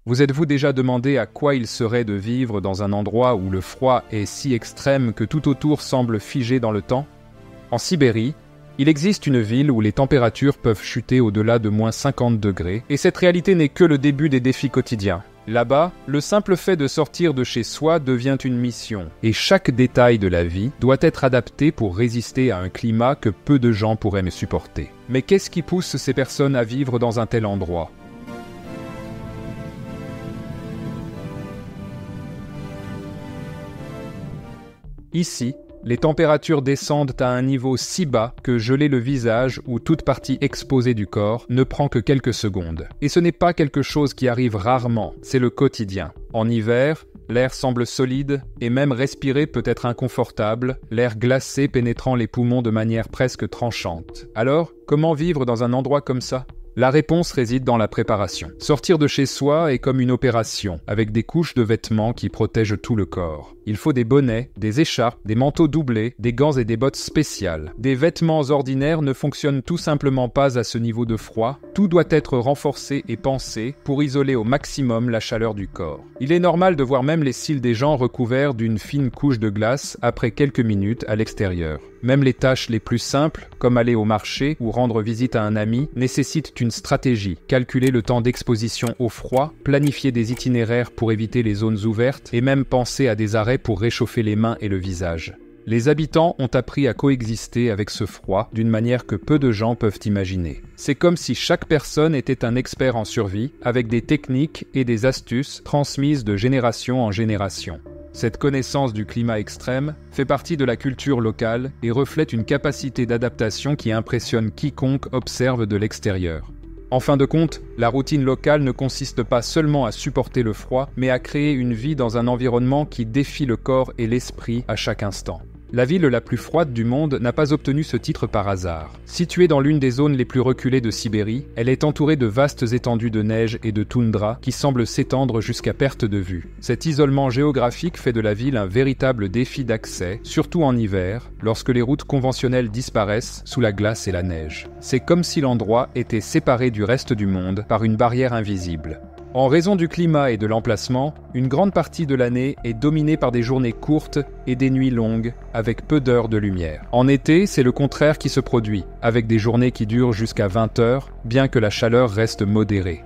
Vous êtes-vous déjà demandé à quoi il serait de vivre dans un endroit où le froid est si extrême que tout autour semble figé dans le temps? En Sibérie, il existe une ville où les températures peuvent chuter au-delà de moins 50 degrés, et cette réalité n'est que le début des défis quotidiens. Là-bas, le simple fait de sortir de chez soi devient une mission, et chaque détail de la vie doit être adapté pour résister à un climat que peu de gens pourraient me supporter. Mais qu'est-ce qui pousse ces personnes à vivre dans un tel endroit? Ici, les températures descendent à un niveau si bas que geler le visage ou toute partie exposée du corps ne prend que quelques secondes. Et ce n'est pas quelque chose qui arrive rarement, c'est le quotidien. En hiver, l'air semble solide et même respirer peut être inconfortable, l'air glacé pénétrant les poumons de manière presque tranchante. Alors, comment vivre dans un endroit comme ça ? La réponse réside dans la préparation. Sortir de chez soi est comme une opération, avec des couches de vêtements qui protègent tout le corps. Il faut des bonnets, des écharpes, des manteaux doublés, des gants et des bottes spéciales. Des vêtements ordinaires ne fonctionnent tout simplement pas à ce niveau de froid. Tout doit être renforcé et pensé pour isoler au maximum la chaleur du corps. Il est normal de voir même les cils des gens recouverts d'une fine couche de glace après quelques minutes à l'extérieur. Même les tâches les plus simples, comme aller au marché ou rendre visite à un ami, nécessitent une stratégie. Calculer le temps d'exposition au froid, planifier des itinéraires pour éviter les zones ouvertes et même penser à des arrêts pour réchauffer les mains et le visage. Les habitants ont appris à coexister avec ce froid d'une manière que peu de gens peuvent imaginer. C'est comme si chaque personne était un expert en survie, avec des techniques et des astuces transmises de génération en génération. Cette connaissance du climat extrême fait partie de la culture locale et reflète une capacité d'adaptation qui impressionne quiconque observe de l'extérieur. En fin de compte, la routine locale ne consiste pas seulement à supporter le froid, mais à créer une vie dans un environnement qui défie le corps et l'esprit à chaque instant. La ville la plus froide du monde n'a pas obtenu ce titre par hasard. Située dans l'une des zones les plus reculées de Sibérie, elle est entourée de vastes étendues de neige et de toundra qui semblent s'étendre jusqu'à perte de vue. Cet isolement géographique fait de la ville un véritable défi d'accès, surtout en hiver, lorsque les routes conventionnelles disparaissent sous la glace et la neige. C'est comme si l'endroit était séparé du reste du monde par une barrière invisible. En raison du climat et de l'emplacement, une grande partie de l'année est dominée par des journées courtes et des nuits longues, avec peu d'heures de lumière. En été, c'est le contraire qui se produit, avec des journées qui durent jusqu'à 20 heures, bien que la chaleur reste modérée.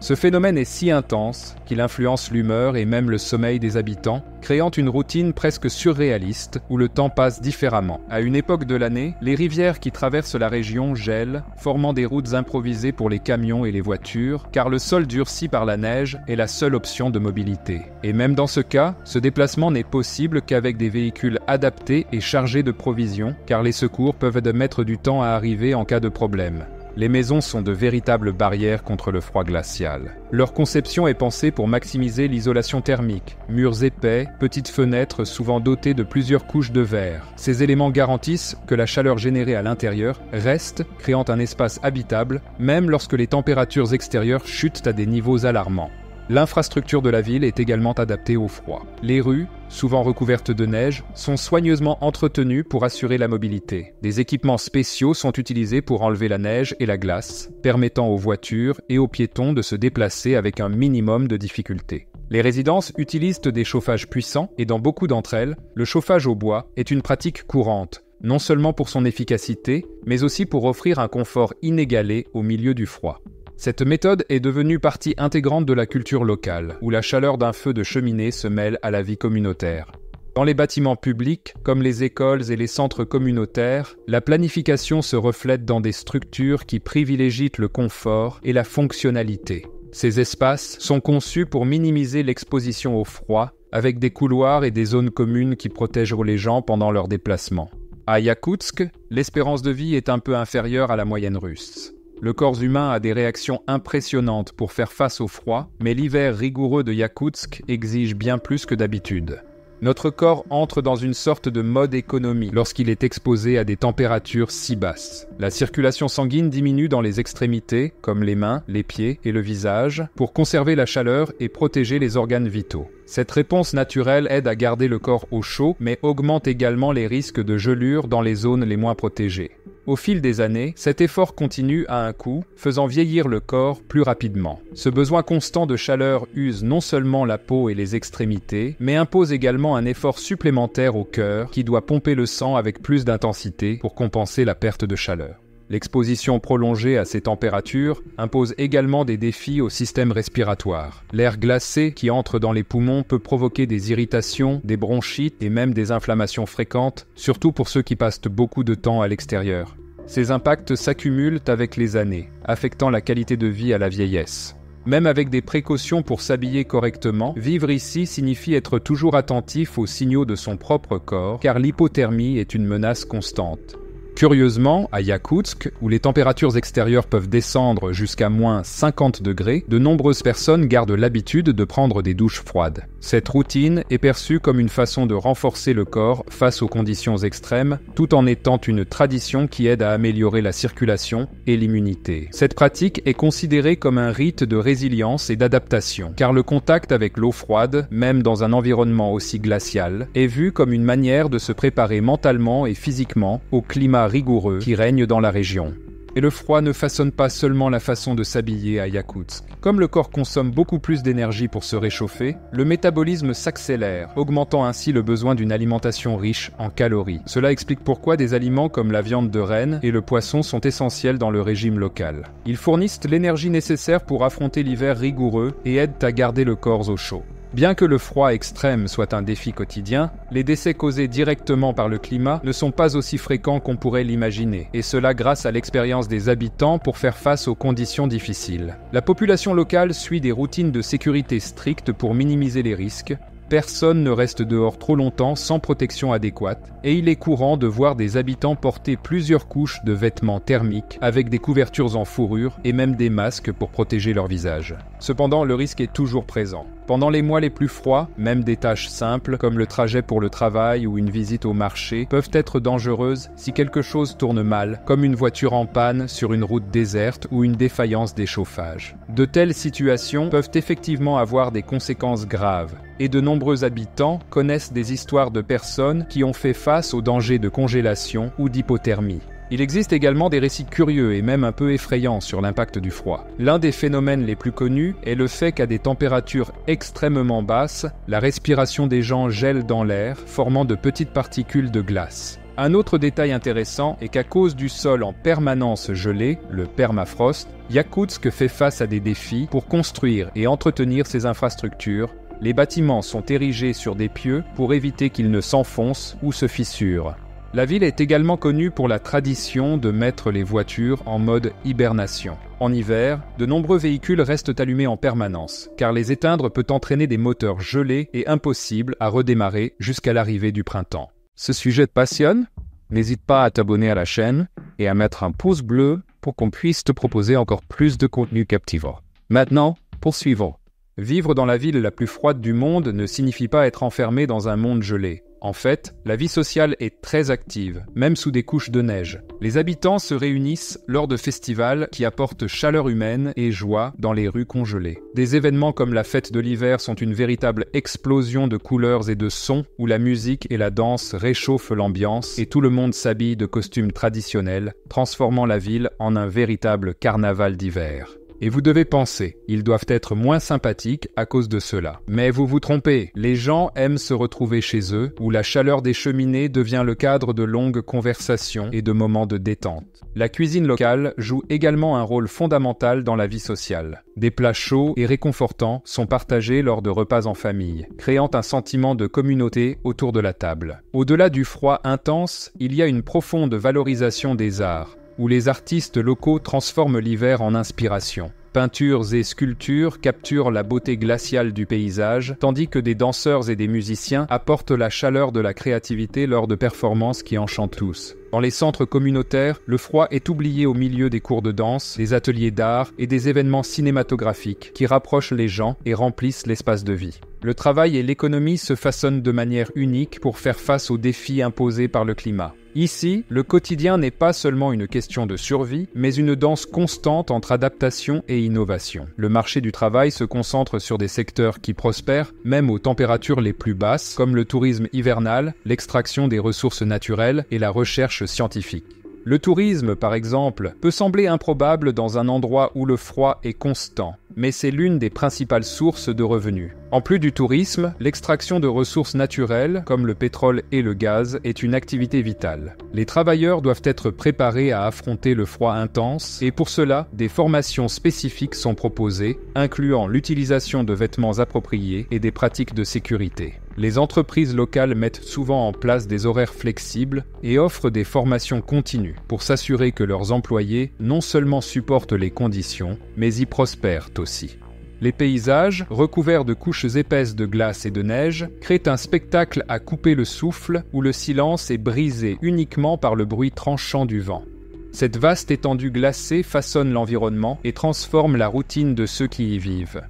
Ce phénomène est si intense qu'il influence l'humeur et même le sommeil des habitants, créant une routine presque surréaliste où le temps passe différemment. À une époque de l'année, les rivières qui traversent la région gèlent, formant des routes improvisées pour les camions et les voitures, car le sol durci par la neige est la seule option de mobilité. Et même dans ce cas, ce déplacement n'est possible qu'avec des véhicules adaptés et chargés de provisions, car les secours peuvent mettre du temps à arriver en cas de problème. Les maisons sont de véritables barrières contre le froid glacial. Leur conception est pensée pour maximiser l'isolation thermique. Murs épais, petites fenêtres souvent dotées de plusieurs couches de verre. Ces éléments garantissent que la chaleur générée à l'intérieur reste, créant un espace habitable, même lorsque les températures extérieures chutent à des niveaux alarmants. L'infrastructure de la ville est également adaptée au froid. Les rues, souvent recouvertes de neige, sont soigneusement entretenues pour assurer la mobilité. Des équipements spéciaux sont utilisés pour enlever la neige et la glace, permettant aux voitures et aux piétons de se déplacer avec un minimum de difficulté. Les résidences utilisent des chauffages puissants et dans beaucoup d'entre elles, le chauffage au bois est une pratique courante, non seulement pour son efficacité, mais aussi pour offrir un confort inégalé au milieu du froid. Cette méthode est devenue partie intégrante de la culture locale, où la chaleur d'un feu de cheminée se mêle à la vie communautaire. Dans les bâtiments publics, comme les écoles et les centres communautaires, la planification se reflète dans des structures qui privilégient le confort et la fonctionnalité. Ces espaces sont conçus pour minimiser l'exposition au froid, avec des couloirs et des zones communes qui protègent les gens pendant leurs déplacements. À Yakoutsk, l'espérance de vie est un peu inférieure à la moyenne russe. Le corps humain a des réactions impressionnantes pour faire face au froid, mais l'hiver rigoureux de Yakoutsk exige bien plus que d'habitude. Notre corps entre dans une sorte de mode économie lorsqu'il est exposé à des températures si basses. La circulation sanguine diminue dans les extrémités, comme les mains, les pieds et le visage, pour conserver la chaleur et protéger les organes vitaux. Cette réponse naturelle aide à garder le corps au chaud, mais augmente également les risques de gelure dans les zones les moins protégées. Au fil des années, cet effort continu a un coût, faisant vieillir le corps plus rapidement. Ce besoin constant de chaleur use non seulement la peau et les extrémités, mais impose également un effort supplémentaire au cœur qui doit pomper le sang avec plus d'intensité pour compenser la perte de chaleur. L'exposition prolongée à ces températures impose également des défis au système respiratoire. L'air glacé qui entre dans les poumons peut provoquer des irritations, des bronchites et même des inflammations fréquentes, surtout pour ceux qui passent beaucoup de temps à l'extérieur. Ces impacts s'accumulent avec les années, affectant la qualité de vie à la vieillesse. Même avec des précautions pour s'habiller correctement, vivre ici signifie être toujours attentif aux signaux de son propre corps, car l'hypothermie est une menace constante. Curieusement, à Yakoutsk, où les températures extérieures peuvent descendre jusqu'à moins 50 degrés, de nombreuses personnes gardent l'habitude de prendre des douches froides. Cette routine est perçue comme une façon de renforcer le corps face aux conditions extrêmes, tout en étant une tradition qui aide à améliorer la circulation et l'immunité. Cette pratique est considérée comme un rite de résilience et d'adaptation, car le contact avec l'eau froide, même dans un environnement aussi glacial, est vu comme une manière de se préparer mentalement et physiquement au climat rigoureux qui règne dans la région. Et le froid ne façonne pas seulement la façon de s'habiller à Yakoutsk. Comme le corps consomme beaucoup plus d'énergie pour se réchauffer, le métabolisme s'accélère, augmentant ainsi le besoin d'une alimentation riche en calories. Cela explique pourquoi des aliments comme la viande de renne et le poisson sont essentiels dans le régime local. Ils fournissent l'énergie nécessaire pour affronter l'hiver rigoureux et aident à garder le corps au chaud. Bien que le froid extrême soit un défi quotidien, les décès causés directement par le climat ne sont pas aussi fréquents qu'on pourrait l'imaginer, et cela grâce à l'expérience des habitants pour faire face aux conditions difficiles. La population locale suit des routines de sécurité strictes pour minimiser les risques. Personne ne reste dehors trop longtemps sans protection adéquate, et il est courant de voir des habitants porter plusieurs couches de vêtements thermiques avec des couvertures en fourrure et même des masques pour protéger leur visage. Cependant, le risque est toujours présent. Pendant les mois les plus froids, même des tâches simples comme le trajet pour le travail ou une visite au marché peuvent être dangereuses si quelque chose tourne mal, comme une voiture en panne sur une route déserte ou une défaillance des chauffages. De telles situations peuvent effectivement avoir des conséquences graves, et de nombreux habitants connaissent des histoires de personnes qui ont fait face aux dangers de congélation ou d'hypothermie. Il existe également des récits curieux et même un peu effrayants sur l'impact du froid. L'un des phénomènes les plus connus est le fait qu'à des températures extrêmement basses, la respiration des gens gèle dans l'air, formant de petites particules de glace. Un autre détail intéressant est qu'à cause du sol en permanence gelé, le permafrost, Yakoutsk fait face à des défis pour construire et entretenir ses infrastructures. Les bâtiments sont érigés sur des pieux pour éviter qu'ils ne s'enfoncent ou se fissurent. La ville est également connue pour la tradition de mettre les voitures en mode hibernation. En hiver, de nombreux véhicules restent allumés en permanence, car les éteindre peut entraîner des moteurs gelés et impossibles à redémarrer jusqu'à l'arrivée du printemps. Ce sujet te passionne? N'hésite pas à t'abonner à la chaîne et à mettre un pouce bleu pour qu'on puisse te proposer encore plus de contenu captivant. Maintenant, poursuivons. Vivre dans la ville la plus froide du monde ne signifie pas être enfermé dans un monde gelé. En fait, la vie sociale est très active, même sous des couches de neige. Les habitants se réunissent lors de festivals qui apportent chaleur humaine et joie dans les rues congelées. Des événements comme la fête de l'hiver sont une véritable explosion de couleurs et de sons où la musique et la danse réchauffent l'ambiance et tout le monde s'habille de costumes traditionnels, transformant la ville en un véritable carnaval d'hiver. Et vous devez penser, ils doivent être moins sympathiques à cause de cela. Mais vous vous trompez, les gens aiment se retrouver chez eux, où la chaleur des cheminées devient le cadre de longues conversations et de moments de détente. La cuisine locale joue également un rôle fondamental dans la vie sociale. Des plats chauds et réconfortants sont partagés lors de repas en famille, créant un sentiment de communauté autour de la table. Au-delà du froid intense, il y a une profonde valorisation des arts, où les artistes locaux transforment l'hiver en inspiration. Peintures et sculptures capturent la beauté glaciale du paysage, tandis que des danseurs et des musiciens apportent la chaleur de la créativité lors de performances qui enchantent tous. Dans les centres communautaires, le froid est oublié au milieu des cours de danse, des ateliers d'art et des événements cinématographiques qui rapprochent les gens et remplissent l'espace de vie. Le travail et l'économie se façonnent de manière unique pour faire face aux défis imposés par le climat. Ici, le quotidien n'est pas seulement une question de survie, mais une danse constante entre adaptation et innovation. Le marché du travail se concentre sur des secteurs qui prospèrent, même aux températures les plus basses, comme le tourisme hivernal, l'extraction des ressources naturelles et la recherche scientifique. Le tourisme, par exemple, peut sembler improbable dans un endroit où le froid est constant, mais c'est l'une des principales sources de revenus. En plus du tourisme, l'extraction de ressources naturelles, comme le pétrole et le gaz, est une activité vitale. Les travailleurs doivent être préparés à affronter le froid intense, et pour cela, des formations spécifiques sont proposées, incluant l'utilisation de vêtements appropriés et des pratiques de sécurité. Les entreprises locales mettent souvent en place des horaires flexibles et offrent des formations continues pour s'assurer que leurs employés non seulement supportent les conditions, mais y prospèrent aussi. Les paysages, recouverts de couches épaisses de glace et de neige, créent un spectacle à couper le souffle où le silence est brisé uniquement par le bruit tranchant du vent. Cette vaste étendue glacée façonne l'environnement et transforme la routine de ceux qui y vivent.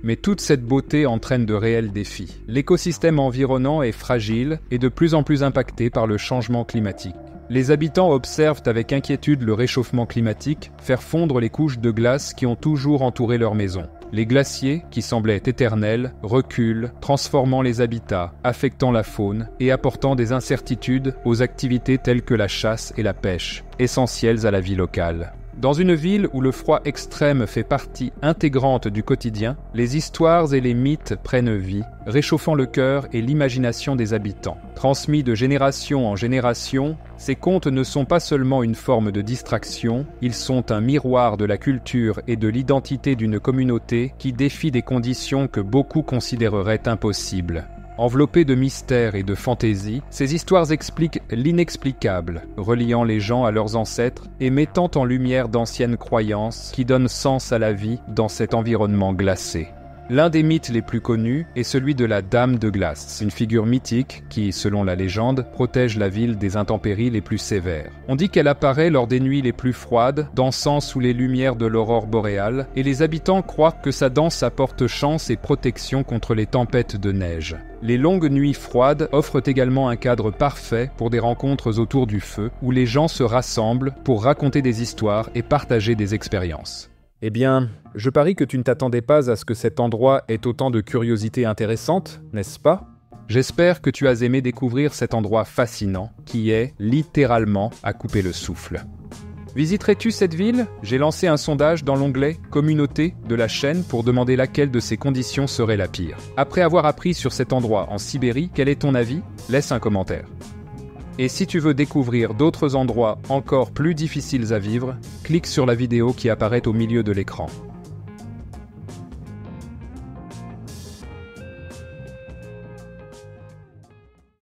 Mais toute cette beauté entraîne de réels défis. L'écosystème environnant est fragile et de plus en plus impacté par le changement climatique. Les habitants observent avec inquiétude le réchauffement climatique faire fondre les couches de glace qui ont toujours entouré leur maison. Les glaciers, qui semblaient éternels, reculent, transformant les habitats, affectant la faune et apportant des incertitudes aux activités telles que la chasse et la pêche, essentielles à la vie locale. Dans une ville où le froid extrême fait partie intégrante du quotidien, les histoires et les mythes prennent vie, réchauffant le cœur et l'imagination des habitants. Transmis de génération en génération, ces contes ne sont pas seulement une forme de distraction, ils sont un miroir de la culture et de l'identité d'une communauté qui défie des conditions que beaucoup considéreraient impossibles. Enveloppées de mystère et de fantaisie, ces histoires expliquent l'inexplicable, reliant les gens à leurs ancêtres et mettant en lumière d'anciennes croyances qui donnent sens à la vie dans cet environnement glacé. L'un des mythes les plus connus est celui de la Dame de Glace, une figure mythique qui, selon la légende, protège la ville des intempéries les plus sévères. On dit qu'elle apparaît lors des nuits les plus froides, dansant sous les lumières de l'aurore boréale, et les habitants croient que sa danse apporte chance et protection contre les tempêtes de neige. Les longues nuits froides offrent également un cadre parfait pour des rencontres autour du feu, où les gens se rassemblent pour raconter des histoires et partager des expériences. Eh bien, je parie que tu ne t'attendais pas à ce que cet endroit ait autant de curiosités intéressantes, n'est-ce pas ? J'espère que tu as aimé découvrir cet endroit fascinant, qui est littéralement à couper le souffle. Visiterais-tu cette ville ? J'ai lancé un sondage dans l'onglet « Communauté » de la chaîne pour demander laquelle de ces conditions serait la pire. Après avoir appris sur cet endroit en Sibérie, quel est ton avis ? Laisse un commentaire. Et si tu veux découvrir d'autres endroits encore plus difficiles à vivre, clique sur la vidéo qui apparaît au milieu de l'écran.